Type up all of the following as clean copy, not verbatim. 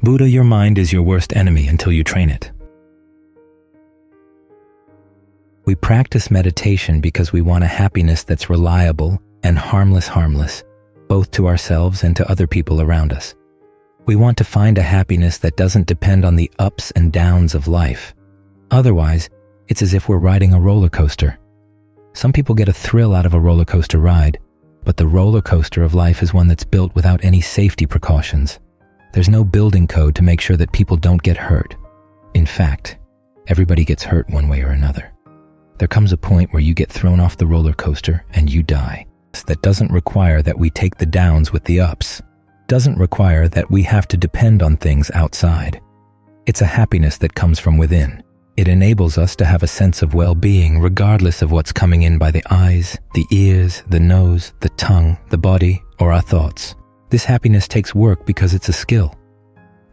Buddha, your mind is your worst enemy until you train it. We practice meditation because we want a happiness that's reliable and harmless, both to ourselves and to other people around us. We want to find a happiness that doesn't depend on the ups and downs of life. Otherwise, it's as if we're riding a roller coaster. Some people get a thrill out of a roller coaster ride, but the roller coaster of life is one that's built without any safety precautions. There's no building code to make sure that people don't get hurt. In fact, everybody gets hurt one way or another. There comes a point where you get thrown off the roller coaster and you die. That doesn't require that we take the downs with the ups. Doesn't require that we have to depend on things outside. It's a happiness that comes from within. It enables us to have a sense of well-being regardless of what's coming in by the eyes, the ears, the nose, the tongue, the body, or our thoughts. This happiness takes work because it's a skill.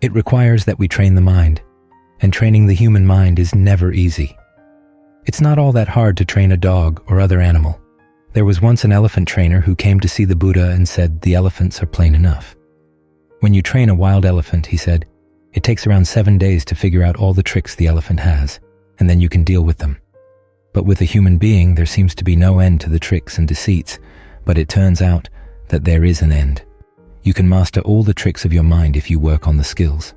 It requires that we train the mind, and training the human mind is never easy. It's not all that hard to train a dog or other animal. There was once an elephant trainer who came to see the Buddha and said, "The elephants are plain enough." When you train a wild elephant, he said, it takes around 7 days to figure out all the tricks the elephant has, and then you can deal with them. But with a human being, there seems to be no end to the tricks and deceits, but it turns out that there is an end. You can master all the tricks of your mind if you work on the skills.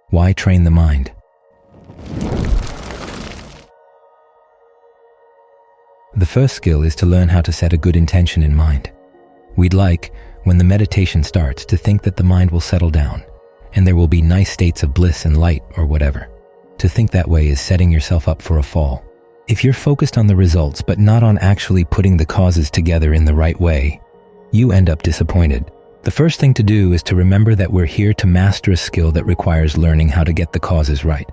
Why train the mind? The first skill is to learn how to set a good intention in mind. We'd like, when the meditation starts, to think that the mind will settle down, and there will be nice states of bliss and light or whatever. To think that way is setting yourself up for a fall. If you're focused on the results but not on actually putting the causes together in the right way, you end up disappointed. The first thing to do is to remember that we're here to master a skill that requires learning how to get the causes right.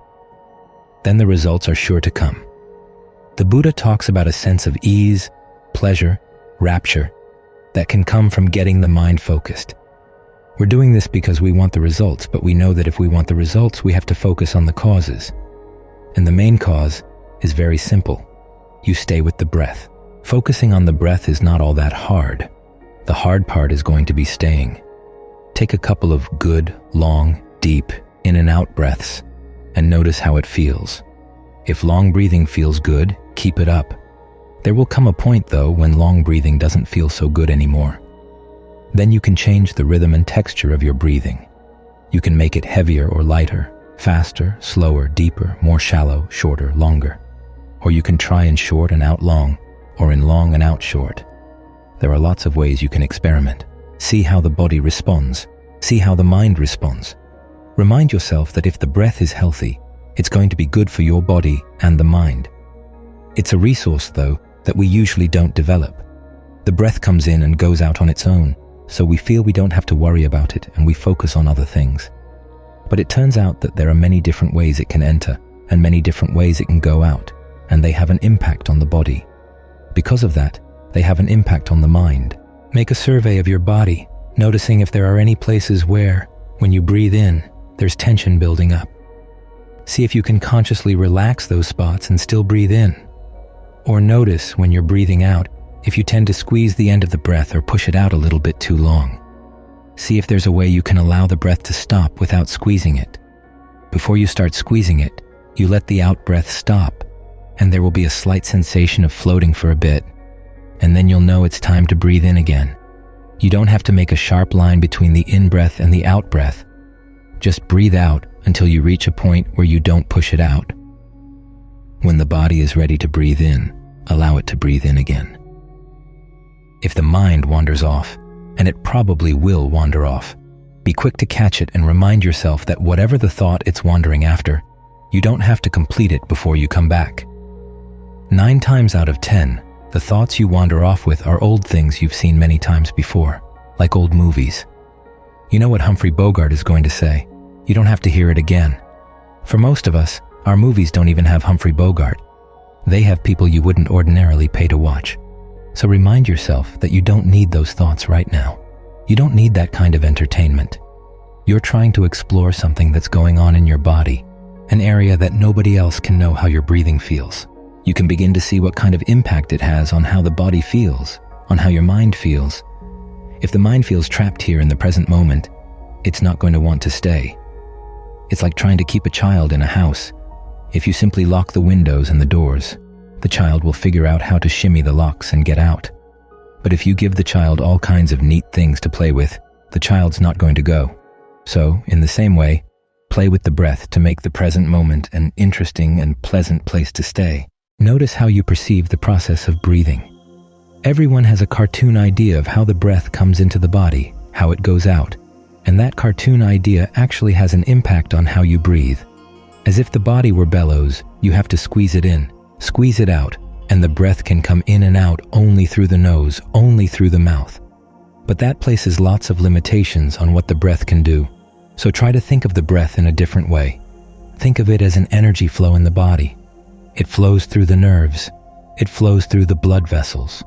Then the results are sure to come. The Buddha talks about a sense of ease, pleasure, rapture that can come from getting the mind focused. We're doing this because we want the results, but we know that if we want the results, we have to focus on the causes. And the main cause is very simple. You stay with the breath. Focusing on the breath is not all that hard. The hard part is going to be staying. Take a couple of good, long, deep in and out breaths and notice how it feels. If long breathing feels good, keep it up. There will come a point, though, when long breathing doesn't feel so good anymore. Then you can change the rhythm and texture of your breathing. You can make it heavier or lighter, faster, slower, deeper, more shallow, shorter, longer. Or you can try in short and out long, or in long and out short. There are lots of ways you can experiment. See how the body responds. See how the mind responds. Remind yourself that if the breath is healthy, it's going to be good for your body and the mind. It's a resource, though, that we usually don't develop. The breath comes in and goes out on its own, so we feel we don't have to worry about it and we focus on other things. But it turns out that there are many different ways it can enter and many different ways it can go out, and they have an impact on the body. Because of that, they have an impact on the mind. Make a survey of your body, noticing if there are any places where, when you breathe in, there's tension building up. See if you can consciously relax those spots and still breathe in. Or notice when you're breathing out if you tend to squeeze the end of the breath or push it out a little bit too long. See if there's a way you can allow the breath to stop without squeezing it. Before you start squeezing it, you let the out breath stop, and there will be a slight sensation of floating for a bit, and then you'll know it's time to breathe in again. You don't have to make a sharp line between the in-breath and the out-breath. Just breathe out until you reach a point where you don't push it out. When the body is ready to breathe in, allow it to breathe in again. If the mind wanders off, and it probably will wander off, be quick to catch it and remind yourself that whatever the thought it's wandering after, you don't have to complete it before you come back. 9 times out of 10, the thoughts you wander off with are old things you've seen many times before, like old movies. You know what Humphrey Bogart is going to say. You don't have to hear it again. For most of us, our movies don't even have Humphrey Bogart. They have people you wouldn't ordinarily pay to watch. So remind yourself that you don't need those thoughts right now. You don't need that kind of entertainment. You're trying to explore something that's going on in your body, an area that nobody else can know how your breathing feels. You can begin to see what kind of impact it has on how the body feels on how your mind feels. If the mind feels trapped here in the present moment, it's not going to want to stay. It's like trying to keep a child in a house. If you simply lock the windows and the doors, the child will figure out how to shimmy the locks and get out. But if you give the child all kinds of neat things to play with, the child's not going to go. So, in the same way, play with the breath to make the present moment an interesting and pleasant place to stay. Notice how you perceive the process of breathing. Everyone has a cartoon idea of how the breath comes into the body, how it goes out, and that cartoon idea actually has an impact on how you breathe. As if the body were bellows, you have to squeeze it in, squeeze it out, and the breath can come in and out only through the nose, only through the mouth. But that places lots of limitations on what the breath can do. So try to think of the breath in a different way. Think of it as an energy flow in the body. It flows through the nerves. It flows through the blood vessels.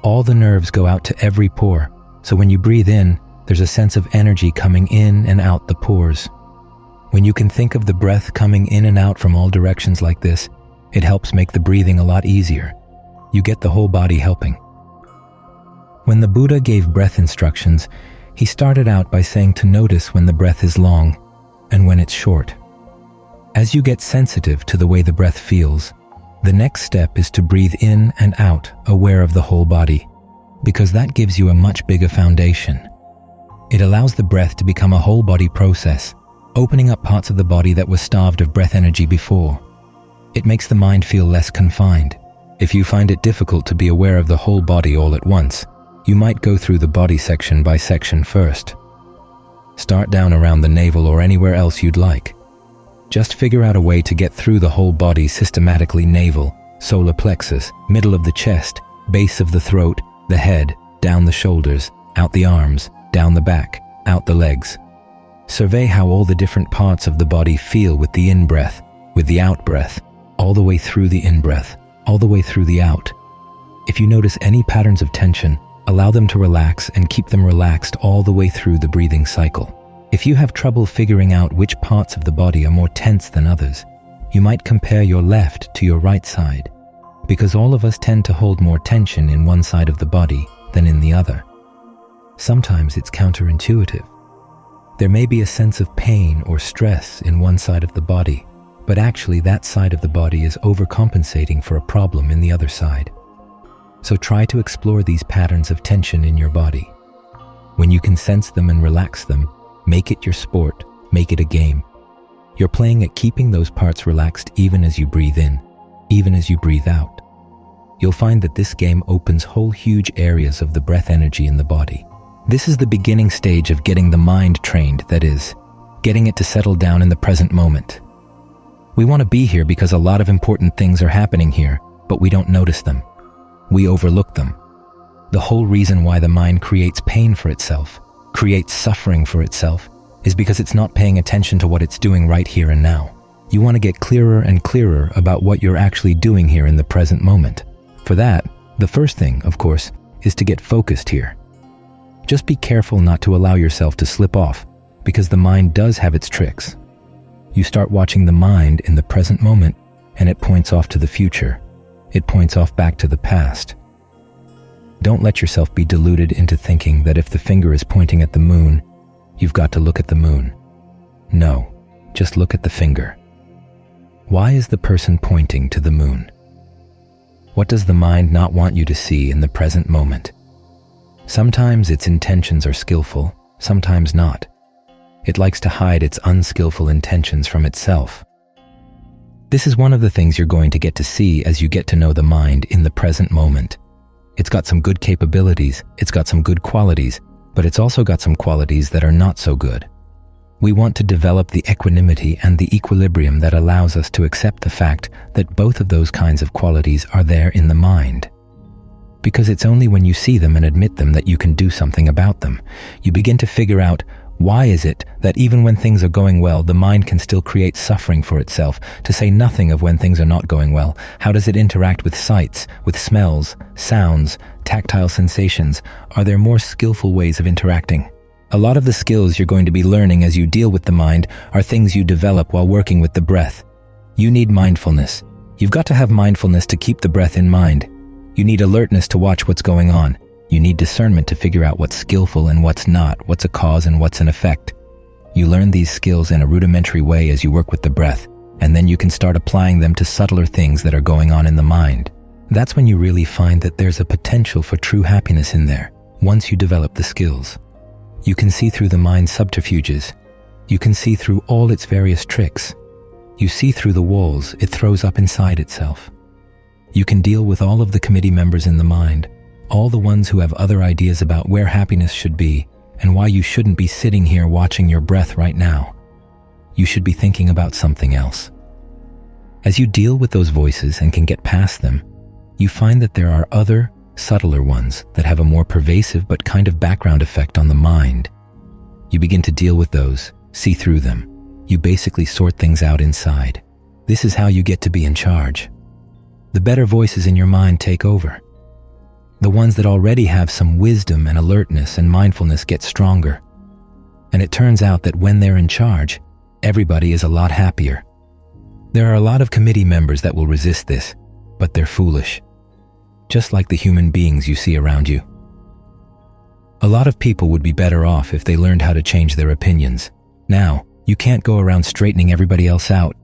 All the nerves go out to every pore, so when you breathe in, there's a sense of energy coming in and out the pores. When you can think of the breath coming in and out from all directions like this, it helps make the breathing a lot easier. You get the whole body helping. When the Buddha gave breath instructions, he started out by saying to notice when the breath is long and when it's short. As you get sensitive to the way the breath feels, the next step is to breathe in and out, aware of the whole body, because that gives you a much bigger foundation. It allows the breath to become a whole body process, opening up parts of the body that were starved of breath energy before. It makes the mind feel less confined. If you find it difficult to be aware of the whole body all at once, you might go through the body section by section first. Start down around the navel or anywhere else you'd like. Just figure out a way to get through the whole body systematically: navel, solar plexus, middle of the chest, base of the throat, the head, down the shoulders, out the arms, down the back, out the legs. Survey how all the different parts of the body feel with the in-breath, with the out-breath, all the way through the in-breath, all the way through the out. If you notice any patterns of tension, allow them to relax and keep them relaxed all the way through the breathing cycle. If you have trouble figuring out which parts of the body are more tense than others, you might compare your left to your right side, because all of us tend to hold more tension in one side of the body than in the other. Sometimes it's counterintuitive. There may be a sense of pain or stress in one side of the body, but actually that side of the body is overcompensating for a problem in the other side. So try to explore these patterns of tension in your body. When you can sense them and relax them, make it your sport, make it a game. You're playing at keeping those parts relaxed even as you breathe in, even as you breathe out. You'll find that this game opens whole huge areas of the breath energy in the body. This is the beginning stage of getting the mind trained, that is, getting it to settle down in the present moment. We want to be here because a lot of important things are happening here, but we don't notice them. We overlook them. The whole reason why the mind creates pain for itself, creates suffering for itself, is because it's not paying attention to what it's doing right here and now. You want to get clearer and clearer about what you're actually doing here in the present moment. For that, the first thing, of course, is to get focused here. Just be careful not to allow yourself to slip off, because the mind does have its tricks. You start watching the mind in the present moment, and it points off to the future. It points off back to the past. Don't let yourself be deluded into thinking that if the finger is pointing at the moon, you've got to look at the moon. No, just look at the finger. Why is the person pointing to the moon? What does the mind not want you to see in the present moment? Sometimes its intentions are skillful, sometimes not. It likes to hide its unskillful intentions from itself. This is one of the things you're going to get to see as you get to know the mind in the present moment. It's got some good capabilities, it's got some good qualities, but it's also got some qualities that are not so good. We want to develop the equanimity and the equilibrium that allows us to accept the fact that both of those kinds of qualities are there in the mind. Because it's only when you see them and admit them that you can do something about them. You begin to figure out, why is it that even when things are going well, the mind can still create suffering for itself, to say nothing of when things are not going well? How does it interact with sights, with smells, sounds, tactile sensations? Are there more skillful ways of interacting? A lot of the skills you're going to be learning as you deal with the mind are things you develop while working with the breath. You need mindfulness. You've got to have mindfulness to keep the breath in mind. You need alertness to watch what's going on. You need discernment to figure out what's skillful and what's not, what's a cause and what's an effect. You learn these skills in a rudimentary way as you work with the breath, and then you can start applying them to subtler things that are going on in the mind. That's when you really find that there's a potential for true happiness in there, once you develop the skills. You can see through the mind's subterfuges. You can see through all its various tricks. You see through the walls it throws up inside itself. You can deal with all of the committee members in the mind, all the ones who have other ideas about where happiness should be and why you shouldn't be sitting here watching your breath right now. You should be thinking about something else. As you deal with those voices and can get past them, you find that there are other, subtler ones that have a more pervasive but kind of background effect on the mind. You begin to deal with those, see through them. You basically sort things out inside. This is how you get to be in charge. The better voices in your mind take over. The ones that already have some wisdom and alertness and mindfulness get stronger. And it turns out that when they're in charge, everybody is a lot happier. There are a lot of committee members that will resist this, but they're foolish. Just like the human beings you see around you. A lot of people would be better off if they learned how to change their opinions. Now, you can't go around straightening everybody else out,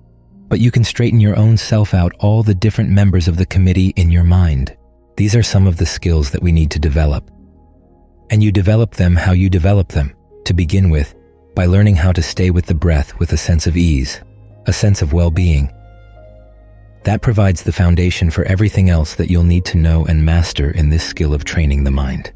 but you can straighten your own self out, all the different members of the committee in your mind. These are some of the skills that we need to develop. And you develop them how you develop them, to begin with, by learning how to stay with the breath with a sense of ease, a sense of well-being. That provides the foundation for everything else that you'll need to know and master in this skill of training the mind.